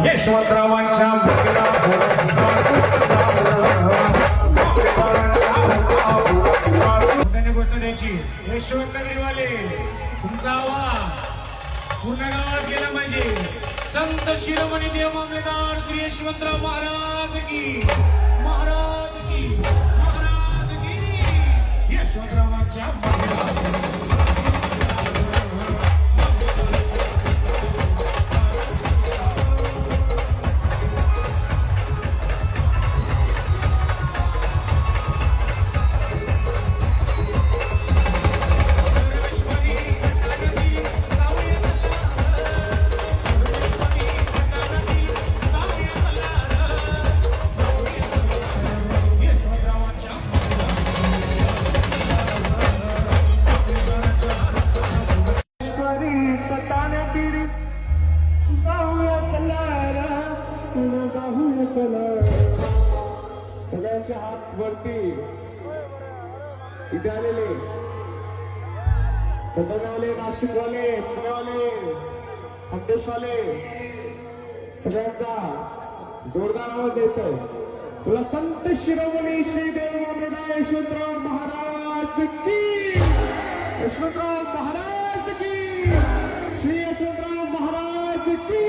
यशवंतरावांच्या गोष्ट द्यायची यशवंत नगरीवाले तुमचा आवाज पूर्ण गावात गेला पाहिजे. संत शिरोमणी देव मामलेदार श्री यशवंतराव महाराज की महाराज की महाराज की यशवंतरावांच्या सगळ्यांच्या हात वरती इथे आलेले सदनवाले, नाशिकवाले, पुणेवाले, खंडेशवाले सगळ्यांचा जोरदार आवाज द्यायचा आहे. तुला संत शिरोमणी श्री देव मामलेदार यशवंतराव महाराज की, यशवंतराव महाराज की, श्री यशवंतराव महाराज की,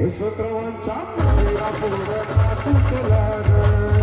यशवंतरावांच्या मंदिरापुढे नाचू चला.